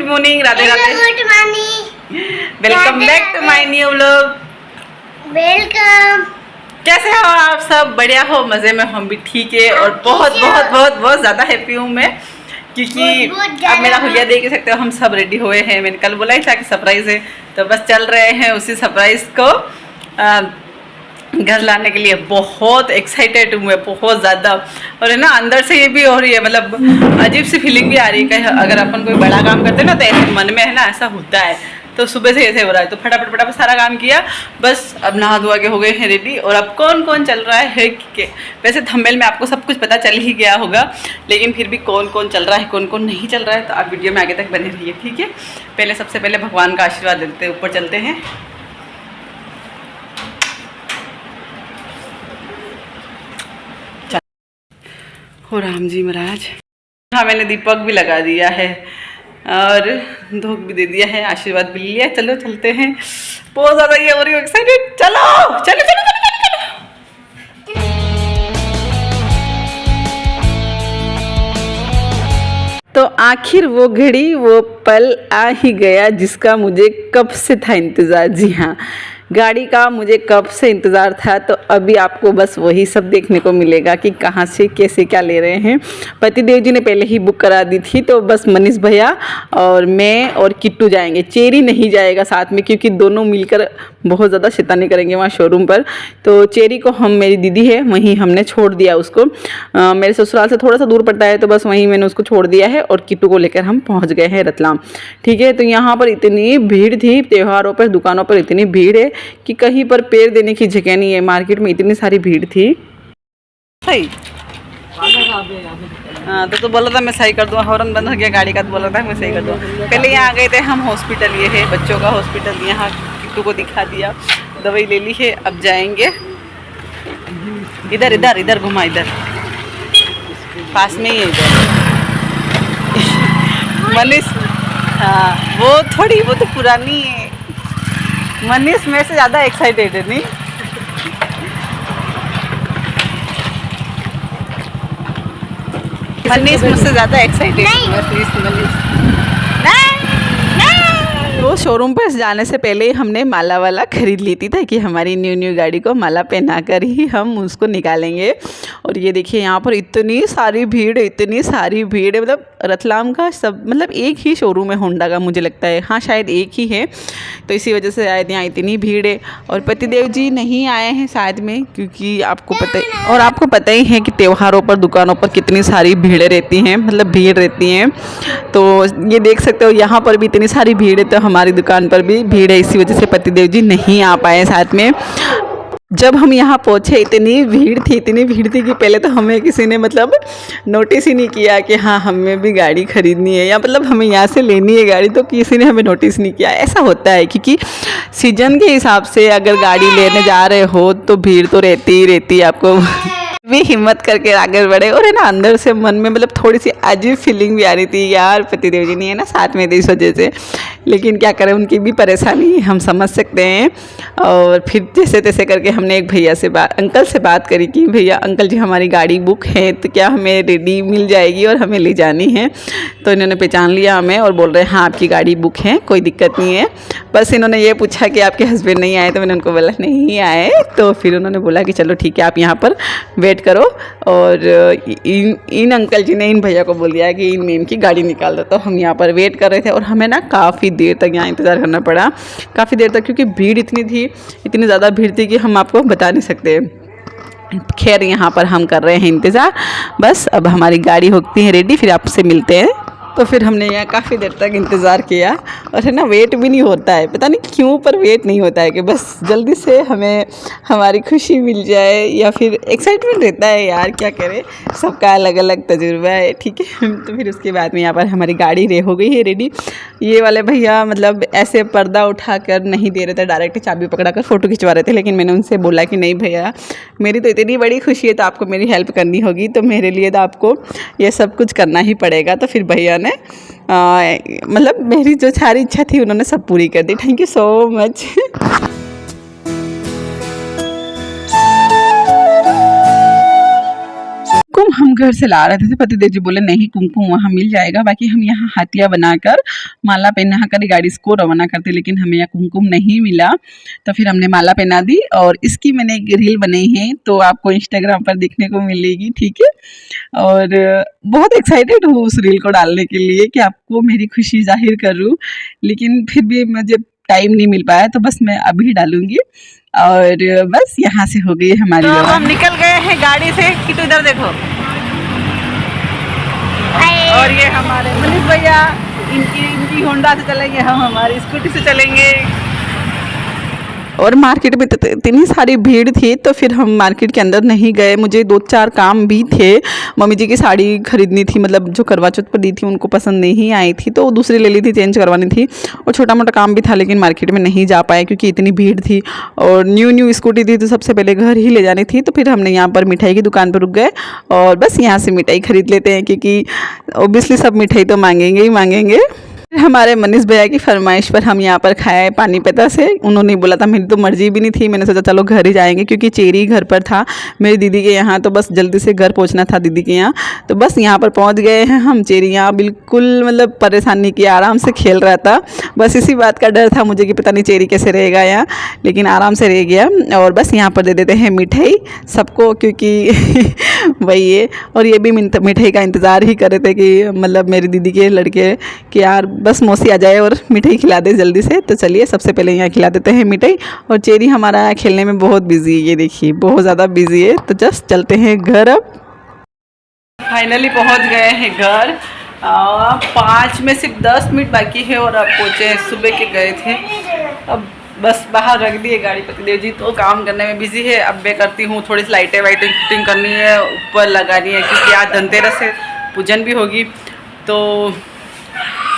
Morning, Radhe Radhe, good morning, welcome back to my new vlog. Welcome. कैसे हो आप सब? बढ़िया हो, मजे में? हम भी ठीक है और बहुत बहुत बहुत बहुत ज़्यादा हैप्पी हूँ मैं, क्योंकि अब मेरा हुलिया देख ही सकते हो, हम सब रेडी हुए हैं। मैंने कल बोला ही था कि सरप्राइज़ है, तो बस चल रहे हैं उसी सरप्राइज़ को घर लाने के लिए। बहुत एक्साइटेड हूँ मैं, बहुत ज़्यादा। और है ना, अंदर से ये भी हो रही है, मतलब अजीब सी फीलिंग भी आ रही है कि अगर अपन कोई बड़ा काम करते हैं ना, तो ऐसे मन में है ना, ऐसा होता है। तो सुबह से ऐसे हो रहा है, तो फटाफट फटाफट सारा काम किया, बस अब नहा धोआ के हो गए हैं रेडी। और अब कौन कौन चल रहा है कि वैसे थंबनेल में आपको सब कुछ पता चल ही गया होगा, लेकिन फिर भी कौन कौन चल रहा है, कौन कौन नहीं चल रहा है, तो आप वीडियो में आगे तक बने रहिए, ठीक है। पहले सबसे पहले भगवान का आशीर्वाद देते हैं, ऊपर चलते हैं। हो राम जी महाराज। हाँ, मैंने दीपक भी लगा दिया है और धूप भी दे दिया है, आशीर्वाद भी लिया। चलो चलते हैं, बहुत ज़्यादा ये हो रही हूँ एक्साइटेड। चलो चलो चलो चलो चलो चलो। तो आखिर वो घड़ी, वो पल आ ही गया जिसका मुझे कब से था इंतज़ार। जी हाँ, गाड़ी का मुझे कब से इंतज़ार था। तो अभी आपको बस वही सब देखने को मिलेगा कि कहाँ से कैसे क्या ले रहे हैं। पतिदेव जी ने पहले ही बुक करा दी थी, तो बस मनीष भैया और मैं और किट्टू जाएंगे। चेरी नहीं जाएगा साथ में, क्योंकि दोनों मिलकर बहुत ज़्यादा शैतानी करेंगे वहाँ शोरूम पर। तो चेरी को हम, मेरी दीदी है, वहीं हमने छोड़ दिया उसको। मेरे ससुराल से थोड़ा सा दूर पड़ता है, तो बस वहीं मैंने उसको छोड़ दिया है और किट्टू को लेकर हम पहुँच गए हैं रतलाम, ठीक है। तो यहाँ पर इतनी भीड़ थी, त्योहारों पर दुकानों पर इतनी भीड़ है कि कहीं पर पैर देने की जगह नहीं है। मार्केट में इतनी सारी भीड़ थी। सही हाँ, तो बोला था मैं सही कर दूँ, हॉर्न बंद हो गया गाड़ी का, तो बोला था मैं सही कर दूँ। पहले यहाँ गए थे हम हॉस्पिटल, ये है बच्चों का हॉस्पिटल, यहाँ किट्टू को दिखा दिया, दवाई ले ली है। अब जाएंगे इधर इधर इधर, घुमा इधर, पास में ही है इधर। मनीष, हाँ वो थोड़ी, वो तो पुरानी है। मनीष मेरे से ज़्यादा एक्साइटेड है, नहीं? मनीष मुझसे ज़्यादा एक्साइटेड है। तो शोरूम पर जाने से पहले ही हमने माला वाला खरीद ली थी, ताकि हमारी न्यू गाड़ी को माला पहना कर ही हम उसको निकालेंगे। और ये देखिए, यहाँ पर इतनी सारी भीड़, इतनी सारी भीड़ है। मतलब रतलाम का सब, मतलब एक ही शोरूम है होंडा का, मुझे लगता है, हाँ शायद एक ही है, तो इसी वजह से शायद यहाँ इतनी भीड़ है। और पतिदेव जी नहीं आए हैं शायद में, क्योंकि आपको पता ही, और आपको पता ही है कि त्योहारों पर दुकानों पर कितनी सारी भीड़ें रहती हैं, मतलब भीड़ रहती हैं। तो ये देख सकते हो, यहाँ पर भी इतनी सारी भीड़ है, तो हमारी दुकान पर भी भीड़ है, इसी वजह से पतिदेव जी नहीं आ पाए साथ में। जब हम यहाँ पहुँचे इतनी भीड़ थी, इतनी भीड़ थी कि पहले तो हमें किसी ने मतलब नोटिस ही नहीं किया कि हाँ हमें भी गाड़ी खरीदनी है, या मतलब हमें यहाँ से लेनी है गाड़ी, तो किसी ने हमें नोटिस नहीं किया। ऐसा होता है क्योंकि सीजन के हिसाब से अगर गाड़ी लेने जा रहे हो तो भीड़ तो रहती ही रहती है। आपको भी हिम्मत करके आगे बढ़े। और है ना, अंदर से मन में मतलब थोड़ी सी अजीब फीलिंग भी आ रही थी, यार पतिदेव जी नहीं है ना साथ में, इस वजह से। लेकिन क्या करें, उनकी भी परेशानी हम समझ सकते हैं। और फिर जैसे तैसे करके हमने एक भैया से अंकल से बात करी कि भैया, अंकल जी हमारी गाड़ी बुक है, तो क्या हमें रेडी मिल जाएगी और हमें ले जानी है। तो इन्होंने पहचान लिया हमें और बोल रहे हैं हाँ आपकी गाड़ी बुक है, कोई दिक्कत नहीं है। बस इन्होंने ये पूछा कि आपके हस्बैंड नहीं आए, तो मैंने उनको बोला नहीं आए। तो फिर उन्होंने बोला कि चलो ठीक है, आप यहाँ पर वेट करो। और इन अंकल जी ने इन भैया को बोल दिया कि इन मेम की गाड़ी निकाल दो। तो हम यहाँ पर वेट कर रहे थे और हमें ना काफ़ी देर तक यहाँ इंतज़ार करना पड़ा, काफ़ी देर तक, क्योंकि भीड़ इतनी थी, इतनी ज़्यादा भीड़ थी कि हम आपको बता नहीं सकते। खैर, यहाँ पर हम कर रहे हैं इंतज़ार, बस अब हमारी गाड़ी होती है रेडी, फिर आपसे मिलते हैं। तो फिर हमने यहाँ काफ़ी देर तक इंतज़ार किया, और है ना, वेट भी नहीं होता है, पता नहीं क्यों, पर वेट नहीं होता है कि बस जल्दी से हमें हमारी खुशी मिल जाए, या फिर एक्साइटमेंट रहता है यार, क्या करें, सबका अलग अलग तजुर्बा है, ठीक है। तो फिर उसके बाद में यहाँ पर हमारी गाड़ी हो गई है रेडी। ये वाले भैया मतलब ऐसे पर्दा उठा कर नहीं दे रहे थे, डायरेक्ट चाबी पकड़ा कर फ़ोटो खिंचवा रहे थे। लेकिन मैंने उनसे बोला कि नहीं भैया, मेरी तो इतनी बड़ी खुशी है, तो आपको मेरी हेल्प करनी होगी, तो मेरे लिए तो आपको ये सब कुछ करना ही पड़ेगा। तो फिर भैया ने मतलब मेरी जो सारी इच्छा थी उन्होंने सब पूरी कर दी। Thank you so much. Kumkum हम घर से ला रहे थे, पतिदेव जी बोले नहीं कुमकुम वहाँ मिल जाएगा, बाकी हम यहाँ हाथिया बनाकर माला पहना कर गाड़ी को रवाना करते, लेकिन हमें यहाँ कुमकुम नहीं मिला। तो फिर हमने माला पहना दी और इसकी मैंने एक रील बनाई है, तो आपको इंस्टाग्राम पर देखने को मिलेगी, ठीक है। और बहुत एक्साइटेड हूँ उस रील को डालने के लिए कि आपको मेरी खुशी जाहिर करूँ, लेकिन फिर भी मुझे टाइम नहीं मिल पाया, तो बस मैं अभी डालूंगी। और बस यहाँ से हो गई हमारी। तो हम निकल गए हैं गाड़ी से कि तो इधर देखो, और ये हमारे मनीष भैया इनकी होंडा से चलेंगे, हम हमारी स्कूटी से चलेंगे। और मार्केट में इतनी सारी भीड़ थी, तो फिर हम मार्केट के अंदर नहीं गए। मुझे 2-4 काम भी थे, मम्मी जी की साड़ी खरीदनी थी, मतलब जो करवा चौथ पर दी थी उनको पसंद नहीं आई थी, तो दूसरी ले ली थी, चेंज करवानी थी। और छोटा मोटा काम भी था, लेकिन मार्केट में नहीं जा पाए क्योंकि इतनी भीड़ थी। और न्यू स्कूटी थी, तो सबसे पहले घर ही ले जानी थी। तो फिर हमने यहाँ पर मिठाई की दुकान पर रुक गए और बस यहाँ से मिठाई खरीद लेते हैं, क्योंकि ओबियसली सब मिठाई तो मांगेंगे ही मांगेंगे। हमारे मनीष भैया की फरमाइश पर हम यहाँ पर खाए पानी पता से। उन्होंने बोला था, मेरी तो मर्जी भी नहीं थी, मैंने सोचा चलो घर ही जाएंगे, क्योंकि चेरी घर पर था मेरी दीदी के यहाँ, तो बस जल्दी से घर पहुँचना था दीदी के यहाँ। तो बस यहाँ पर पहुँच गए हैं हम। चेरी यहाँ बिल्कुल मतलब परेशान नहीं किया, आराम से खेल रहा था। बस इसी बात का डर था मुझे कि पता नहीं चेरी कैसे रहेगा यहाँ, लेकिन आराम से रह गया। और बस यहाँ पर दे देते हैं मिठाई सबको, क्योंकि वही है। और ये भी मिठाई का इंतज़ार ही कर रहे थे कि मतलब मेरी दीदी के लड़के कि यार बस मौसी आ जाए और मिठाई खिला दे जल्दी से। तो चलिए सबसे पहले यहाँ खिला देते हैं मिठाई। और चेरी हमारा खेलने में बहुत बिजी है, ये देखिए बहुत ज़्यादा बिजी है। तो जस्ट चलते हैं घर। अब फाइनली पहुँच गए हैं घर। 5 में सिर्फ 10 मिनट बाकी है और अब पहुँचे। सुबह के गए थे, अब बस बाहर रख दिए गाड़ी। पतिदेव जी तो काम करने में बिजी है। अब मैं करती हूँ, थोड़ी सी लाइटें वाइटें फिटिंग करनी है, ऊपर लगानी है, क्योंकि आज धनतेरस से पूजन भी होगी। तो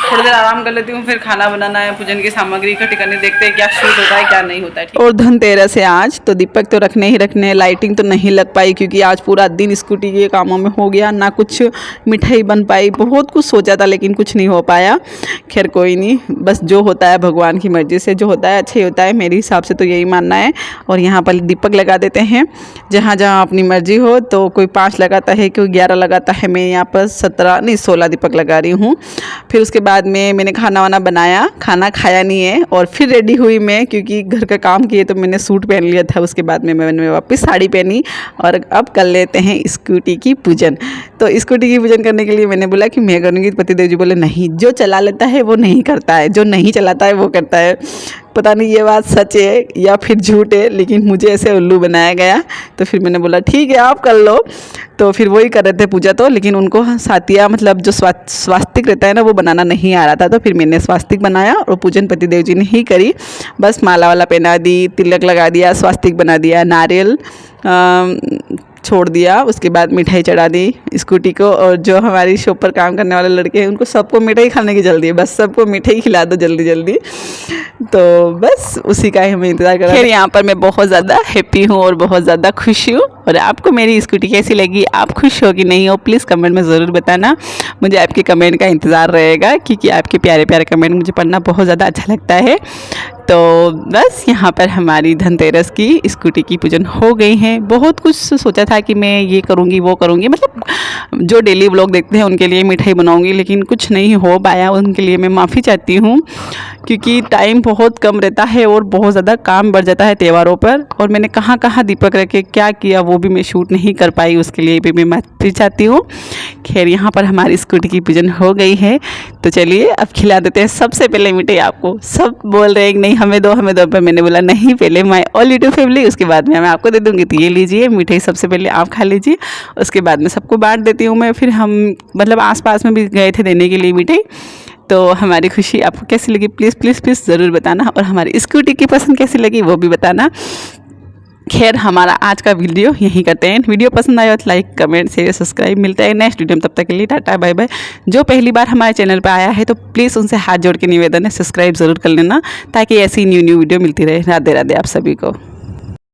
थोड़ी देर आराम कर लेती हूँ, फिर खाना बनाना है, पूजन की सामग्री इकट्ठी करनी, देखते हैं क्या शूट होता है क्या नहीं होता है। और धनतेरस है आज, तो दीपक तो रखने ही रखने। लाइटिंग तो नहीं लग पाई क्योंकि आज पूरा दिन स्कूटी के कामों में हो गया, ना कुछ मिठाई बन पाई। बहुत कुछ सोचा था लेकिन कुछ नहीं हो पाया। खैर कोई नहीं, बस जो होता है भगवान की मर्जी से जो होता है अच्छा ही होता है, मेरे हिसाब से तो यही मानना है। और यहाँ पर दीपक लगा देते हैं जहाँ जहाँ अपनी मर्जी हो। तो कोई 5 लगाता है, कोई 11 लगाता है। मैं यहाँ पर 16 दीपक लगा रही हूँ। फिर उसके बाद में मैंने खाना वाना बनाया, खाना खाया नहीं है। और फिर रेडी हुई मैं, क्योंकि घर का काम किए तो मैंने सूट पहन लिया था। उसके बाद में मैंने वापस साड़ी पहनी और अब कर लेते हैं स्कूटी की पूजन। तो स्कूटी की पूजन करने के लिए मैंने बोला कि मैं करूँगी। पतिदेव जी बोले नहीं, जो चला लेता है वो नहीं करता है, जो नहीं चलाता है वो करता है। पता नहीं ये बात सच है या फिर झूठ है, लेकिन मुझे ऐसे उल्लू बनाया गया। तो फिर मैंने बोला ठीक है आप कर लो। तो फिर वही कर रहे थे पूजा तो, लेकिन उनको सातिया मतलब जो स्वास्तिक रहता है ना वो बनाना नहीं आ रहा था। तो फिर मैंने स्वास्तिक बनाया और पूजन पतिदेव जी ने ही करी। बस माला वाला पहना दी, तिलक लगा दिया, स्वास्तिक बना दिया, नारियल छोड़ दिया। उसके बाद मिठाई चढ़ा दी स्कूटी को। और जो हमारी शॉप पर काम करने वाले लड़के हैं उनको सबको मिठाई खाने की जल्दी है, बस सबको मिठाई खिला दो जल्दी जल्दी। तो बस उसी का ही हमें इंतज़ार कर रहा है। फिर यहाँ पर मैं बहुत ज़्यादा हैप्पी हूँ और बहुत ज़्यादा खुश हूँ। और आपको मेरी स्कूटी कैसी लगी, आप खुश हो कि नहीं हो, प्लीज़ कमेंट में ज़रूर बताना। मुझे आपके कमेंट का इंतज़ार रहेगा, क्योंकि आपके प्यारे प्यारे कमेंट मुझे पढ़ना बहुत ज़्यादा अच्छा लगता है। तो बस यहाँ पर हमारी धनतेरस की स्कूटी की पूजन हो गई है। बहुत कुछ सोचा था कि मैं ये करूँगी वो करूँगी, मतलब जो डेली व्लॉग देखते हैं उनके लिए मिठाई बनाऊँगी, लेकिन कुछ नहीं हो पाया। उनके लिए मैं माफ़ी चाहती हूँ, क्योंकि टाइम बहुत कम रहता है और बहुत ज़्यादा काम बढ़ जाता है त्योहारों पर। और मैंने कहाँ कहाँ दीपक रखे क्या किया वो भी मैं शूट नहीं कर पाई, उसके लिए भी मैं माफ़ी चाहती हूँ। खैर यहाँ पर हमारी स्कूटी की पूजन हो गई है। तो चलिए अब खिला देते हैं। सबसे पहले मिठाई आपको सब बोल रहे हैं कि नहीं हमें दो हमें दो, पर मैंने बोला नहीं, पहले मैं ऑल यूट्यूब फैमिली, उसके बाद में मैं आपको दे दूँगी। तो ये लीजिए मिठाई, सबसे पहले आप खा लीजिए, उसके बाद में सबको बांट देती हूँ मैं। फिर हम मतलब आसपास में भी गए थे देने के लिए मिठाई। तो हमारी खुशी आपको कैसी लगी प्लीज़ प्लीज़ प्लीज़ ज़रूर बताना। और हमारी स्कूटी की पसंद कैसी लगी वो भी बताना। खैर हमारा आज का वीडियो यहीं करते हैं। वीडियो पसंद आया तो लाइक कमेंट शेयर सब्सक्राइब। मिलता है नेक्स्ट वीडियो में, तब तक के लिए टाटा बाय बाय। जो पहली बार हमारे चैनल पर आया है तो प्लीज़ उनसे हाथ जोड़ के निवेदन है सब्सक्राइब ज़रूर कर लेना, ताकि ऐसी न्यू वीडियो मिलती रहे। राधे राधे आप सभी को।